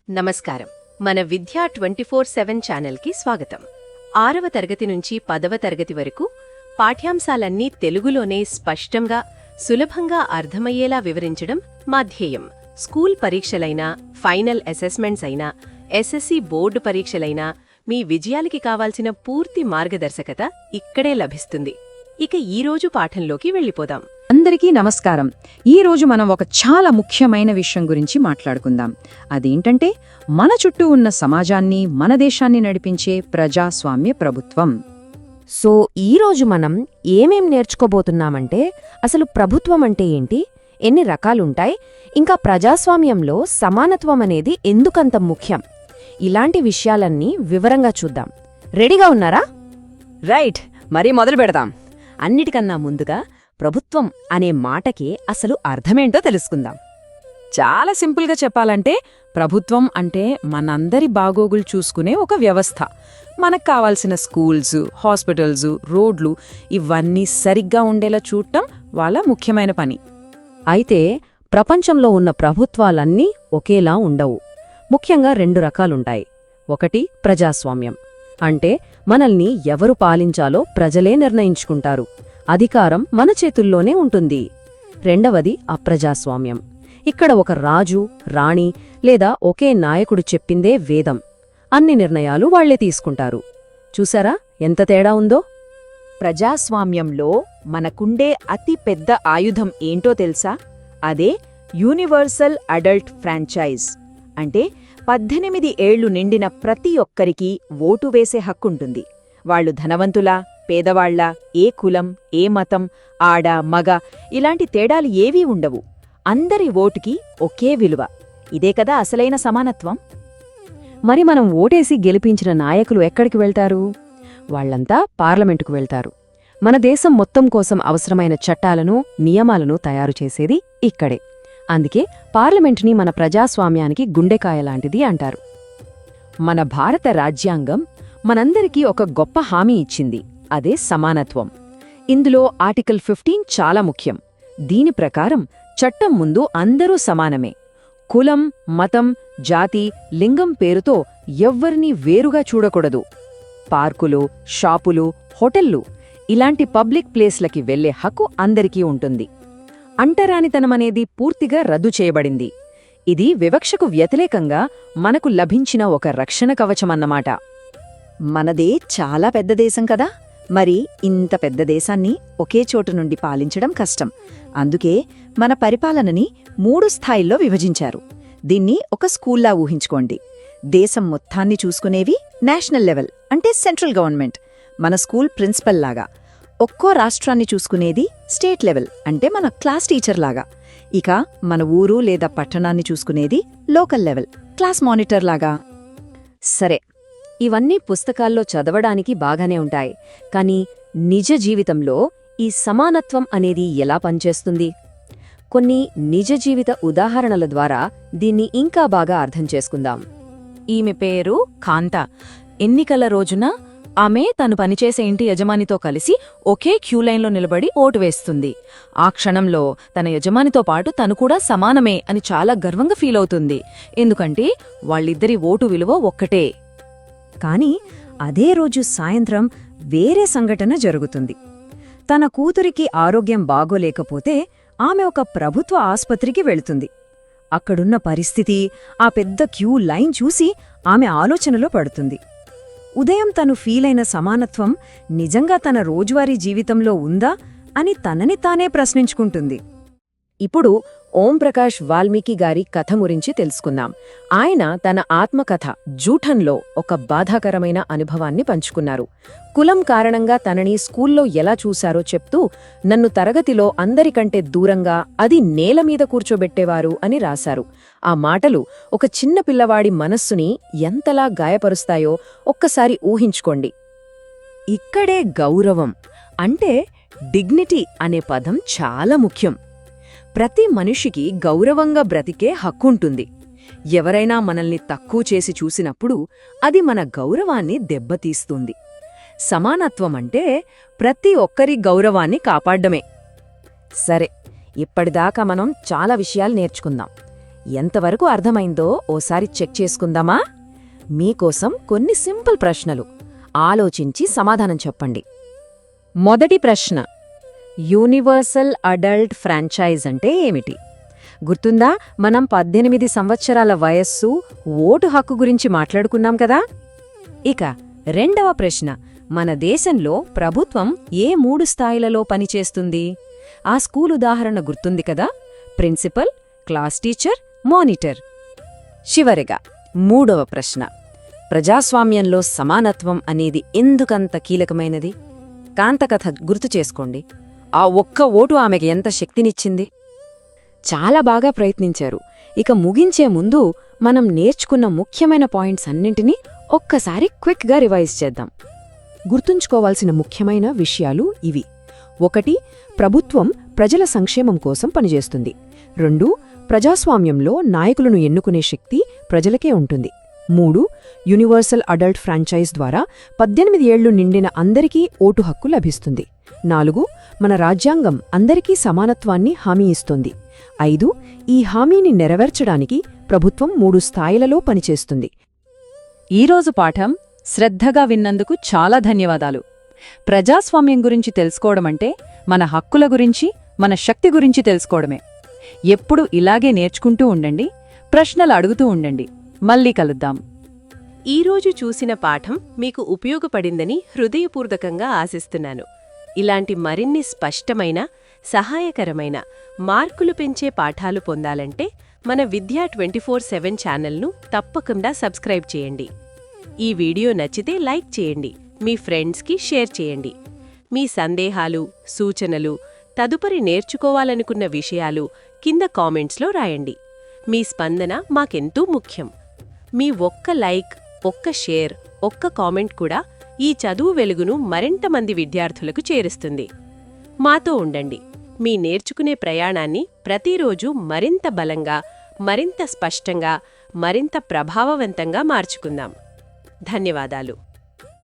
నమస్కారం. మన విద్యా 24/7 ఛానల్కి స్వాగతం. 6వ తరగతి నుంచి 10వ తరగతి వరకు పాఠ్యాంశాలన్నీ తెలుగులోనే స్పష్టంగా, సులభంగా అర్థమయ్యేలా వివరించడం మా ధ్యేయం. స్కూల్ పరీక్షలైనా, ఫైనల్ అసెస్మెంట్స్ అయినా, ఎస్ఎస్సి బోర్డు పరీక్షలైనా మీ విజయాలకి కావాల్సిన పూర్తి మార్గదర్శకత ఇక్కడే లభిస్తుంది. ఇక ఈరోజు పాఠంలోకి వెళ్ళిపోదాం. అందరికీ నమస్కారం. ఈ రోజు మనం ఒక చాలా ముఖ్యమైన విషయం గురించి మాట్లాడుకుందాం. అదేంటంటే మన చుట్టూ ఉన్న సమాజాన్ని, మన దేశాన్ని నడిపించే ప్రజాస్వామ్య ప్రభుత్వం. సో ఈరోజు మనం ఏమేం నేర్చుకోబోతున్నామంటే అసలు ప్రభుత్వం అంటే ఏంటి, ఎన్ని రకాలుంటాయి, ఇంకా ప్రజాస్వామ్యంలో సమానత్వం అనేది ఎందుకంత ముఖ్యం, ఇలాంటి విషయాలన్నీ వివరంగా చూద్దాం. రెడీగా ఉన్నారా? రైట్, మరీ మొదలు పెడదాం. అన్నిటికన్నా ముందుగా ప్రభుత్వం అనే మాటకి అసలు అర్థమేంటో తెలుసుకుందాం. చాలా సింపుల్గా చెప్పాలంటే ప్రభుత్వం అంటే మనందరి బాగోగులు చూసుకునే ఒక వ్యవస్థ. మనకు కావాల్సిన స్కూల్స్, హాస్పిటల్స్, రోడ్లు ఇవన్నీ సరిగ్గా ఉండేలా చూడటం వాళ్ళ ముఖ్యమైన పని. అయితే ప్రపంచంలో ఉన్న ప్రభుత్వాలన్నీ ఒకేలా ఉండవు. ముఖ్యంగా 2 రకాలుంటాయి. ఒకటి ప్రజాస్వామ్యం, అంటే మనల్ని ఎవరు పాలించాలో ప్రజలే నిర్ణయించుకుంటారు, అధికారం మన చేతుల్లోనే ఉంటుంది. రెండవది అప్రజాస్వామ్యం. ఇక్కడ ఒక రాజు, రాణి లేదా ఒకే నాయకుడు చెప్పిందే వేదం, అన్ని నిర్ణయాలు వాళ్లే తీసుకుంటారు. చూసారా ఎంత తేడా ఉందో? ప్రజాస్వామ్యంలో మనకుండే అతి పెద్ద ఆయుధం ఏంటో తెలుసా? అదే యూనివర్సల్ అడల్ట్ ఫ్రాంచైజ్. అంటే 18 ఏళ్లు నిండిన ప్రతి ఒక్కరికీ ఓటు వేసే హక్కుంటుంది. వాళ్లు ధనవంతులా, పేదవాళ్లా, ఏ కులం, ఏ మతం, ఆడ, మగ ఇలాంటి తేడాలు ఏవీ ఉండవు. అందరి ఓటుకి ఒకే విలువ. ఇదే కదా అసలైన సమానత్వం. మరి మనం ఓటేసి గెలిపించిన నాయకులు ఎక్కడికి వెళ్తారు? వాళ్లంతా పార్లమెంటుకు వెళ్తారు. మన దేశం మొత్తం కోసం అవసరమైన చట్టాలను, నియమాలను తయారు చేసేది ఇక్కడే. అందుకే పార్లమెంటుని మన ప్రజాస్వామ్యానికి గుండెకాయలాంటిది అంటారు. మన భారత రాజ్యాంగం మనందరికీ ఒక గొప్ప హామీ ఇచ్చింది, అదే సమానత్వం. ఇందులో ఆర్టికల్ 15 చాలా ముఖ్యం. దీని ప్రకారం చట్టం ముందు అందరూ సమానమే. కులం, మతం, జాతి, లింగం పేరుతో ఎవ్వరినీ వేరుగా చూడకూడదు. పార్కులు, షాపులు, హోటళ్లు ఇలాంటి పబ్లిక్ ప్లేస్లకి వెళ్లే హక్కు అందరికీ ఉంటుంది. అంటరానితనమనేది పూర్తిగా రద్దు చేయబడింది. ఇది వివక్షకు వ్యతిరేకంగా మనకు లభించిన ఒక రక్షణ కవచమన్నమాట. మనదే చాలా పెద్ద దేశం కదా, మరి ఇంత పెద్ద దేశాన్ని ఒకే చోటు నుండి పాలించడం కష్టం. అందుకే మన పరిపాలనని 3 స్థాయిల్లో విభజించారు. దీన్ని ఒక స్కూల్లా ఊహించుకోండి. దేశం మొత్తాన్ని చూసుకునేవి నేషనల్ లెవెల్, అంటే సెంట్రల్ గవర్నమెంట్, మన స్కూల్ ప్రిన్సిపల్ లాగా. ఒక్కో రాష్ట్రాన్ని చూసుకునేది స్టేట్ లెవెల్, అంటే మన క్లాస్ టీచర్ లాగా. ఇక మన ఊరు లేదా పట్టణాన్ని చూసుకునేది లోకల్ లెవెల్, క్లాస్ మానిటర్ లాగా. సరే, ఇవన్నీ పుస్తకాల్లో చదవడానికి బాగానే ఉంటాయి. కానీ నిజ జీవితంలో ఈ సమానత్వం అనేది ఎలా పనిచేస్తుంది? కొన్ని నిజ జీవిత ఉదాహరణల ద్వారా దీన్ని ఇంకా బాగా అర్థం చేసుకుందాం. ఈమె పేరు కాంత. ఎన్నికల రోజున ఆమె తను పనిచేసే ఇంటి యజమానితో కలిసి ఒకే క్యూలైన్లో నిలబడి ఓటు వేస్తుంది. ఆ క్షణంలో తన యజమానితో పాటు తను కూడా సమానమే అని చాలా గర్వంగా ఫీలవుతుంది. ఎందుకంటే వాళ్ళిద్దరి ఓటు విలువ ఒక్కటే. కాని అదే రోజు సాయంత్రం వేరే సంఘటన జరుగుతుంది. తన కూతురికి ఆరోగ్యం బాగోలేకపోతే ఆమె ఒక ప్రభుత్వ ఆస్పత్రికి వెళుతుంది. అక్కడున్న పరిస్థితి, ఆ పెద్ద క్యూ లైన్ చూసి ఆమె ఆలోచనలో పడుతుంది. ఉదయం తను ఫీలైన సమానత్వం నిజంగా తన రోజువారీ జీవితంలో ఉందా అని తనని తానే ప్రశ్నించుకుంటుంది. ఇప్పుడు ఓంప్రకాష్ వాల్మీకి గారి కథ గురించి తెలుసుకుందాం. ఆయన తన ఆత్మకథ జూఠన్లో ఒక బాధాకరమైన అనుభవాన్ని పంచుకున్నారు. కులం కారణంగా తనని స్కూల్లో ఎలా చూశారో చెప్తూ, నన్ను తరగతిలో అందరికంటే దూరంగా, అది నేలమీద కూర్చోబెట్టేవారు అని రాశారు. ఆ మాటలు ఒక చిన్న పిల్లవాడి మనస్సుని ఎంతలా గాయపరుస్తాయో ఒక్కసారి ఊహించుకోండి. ఇక్కడే గౌరవం, అంటే డిగ్నిటీ అనే పదం చాలా ముఖ్యం. ప్రతి మనిషికి గౌరవంగా బ్రతికే హక్కుంటుంది. ఎవరైనా మనల్ని తక్కువ చేసి చూసినప్పుడు అది మన గౌరవాన్ని దెబ్బతీస్తుంది. సమానత్వం అంటే ప్రతి ఒక్కరి గౌరవాన్ని కాపాడ్డమే. సరే, ఇప్పటిదాకా మనం చాలా విషయాలు నేర్చుకుందాం. ఎంతవరకు అర్థమైందో ఓసారి చెక్ చేసుకుందామా? మీకోసం కొన్ని సింపుల్ ప్రశ్నలు. ఆలోచించి సమాధానం చెప్పండి. మొదటి ప్రశ్న, యూనివర్సల్ అడల్ట్ ఫ్రాంచైజ్ అంటే ఏమిటి? గుర్తుందా, మనం 18 సంవత్సరాల వయస్సు, ఓటు హక్కు గురించి మాట్లాడుకున్నాం కదా? ఇక రెండవ ప్రశ్న, మన దేశంలో ప్రభుత్వం ఏ 3 స్థాయిలలో పనిచేస్తుంది? ఆ స్కూల్ ఉదాహరణ గుర్తుంది కదా? Principal, class teacher, monitor. చివరిగా మూడవ ప్రశ్న, ప్రజాస్వామ్యంలో సమానత్వం అనేది ఎందుకంత కీలకమైనది? కాంతకథ గుర్తు చేసుకోండి. ఆ ఒక్క ఓటు ఆమెకి ఎంత శక్తినిచ్చింది? చాలా బాగా ప్రయత్నించారు. ఇక ముగించే ముందు మనం నేర్చుకున్న ముఖ్యమైన పాయింట్స్ అన్నింటినీ ఒక్కసారి క్విక్గా రివైజ్ చేద్దాం. గుర్తుంచుకోవాల్సిన ముఖ్యమైన విషయాలు ఇవి: 1. ప్రభుత్వం ప్రజల సంక్షేమం కోసం పనిచేస్తుంది. 2. ప్రజాస్వామ్యంలో నాయకులను ఎన్నుకునే శక్తి ప్రజలకే ఉంటుంది. 3. యూనివర్సల్ అడల్ట్ ఫ్రాంచైజ్ ద్వారా 18 ఏళ్లు నిండిన అందరికీ ఓటు హక్కు లభిస్తుంది. 4. మన రాజ్యాంగం అందరికీ సమానత్వాన్ని హామీ ఇస్తుంది. 5. ఈ హామీని నెరవేర్చడానికి ప్రభుత్వం 3 స్థాయిలలో పనిచేస్తుంది. ఈరోజు పాఠం శ్రద్ధగా విన్నందుకు చాలా ధన్యవాదాలు. ప్రజాస్వామ్యం గురించి తెలుసుకోవడమంటే మన హక్కుల గురించి, మన శక్తి గురించి తెలుసుకోవడమే. ఎప్పుడూ ఇలాగే నేర్చుకుంటూ ఉండండి, ప్రశ్నలు అడుగుతూ ఉండండి. మళ్ళీ కలుద్దాం. ఈరోజు చూసిన పాఠం మీకు ఉపయోగపడిందని హృదయపూర్వకంగా ఆశిస్తున్నాను. ఇలాంటి మరిన్ని స్పష్టమైన, సహాయకరమైన, మార్కులు పెంచే పాఠాలు పొందాలంటే మన విద్యా 24/7 ఛానల్ను తప్పకుండా సబ్స్క్రైబ్ చేయండి. ఈ వీడియో నచ్చితే లైక్ చేయండి, మీ ఫ్రెండ్స్కి షేర్ చేయండి. మీ సందేహాలు, సూచనలు, తదుపరి నేర్చుకోవాలనుకున్న విషయాలు కింద కామెంట్స్లో రాయండి. మీ స్పందన మాకెంతో ముఖ్యం. మీ ఒక్క లైక్, ఒక్క షేర్, ఒక్క కామెంట్ కూడా ఈ చదువు వెలుగును మరింత మంది విద్యార్థులకు చేరుస్తుంది. మాతో ఉండండి. మీ నేర్చుకునే ప్రయాణాన్ని ప్రతిరోజు మరింత బలంగా, మరింత స్పష్టంగా, మరింత ప్రభావవంతంగా మార్చుకుందాం. ధన్యవాదాలు.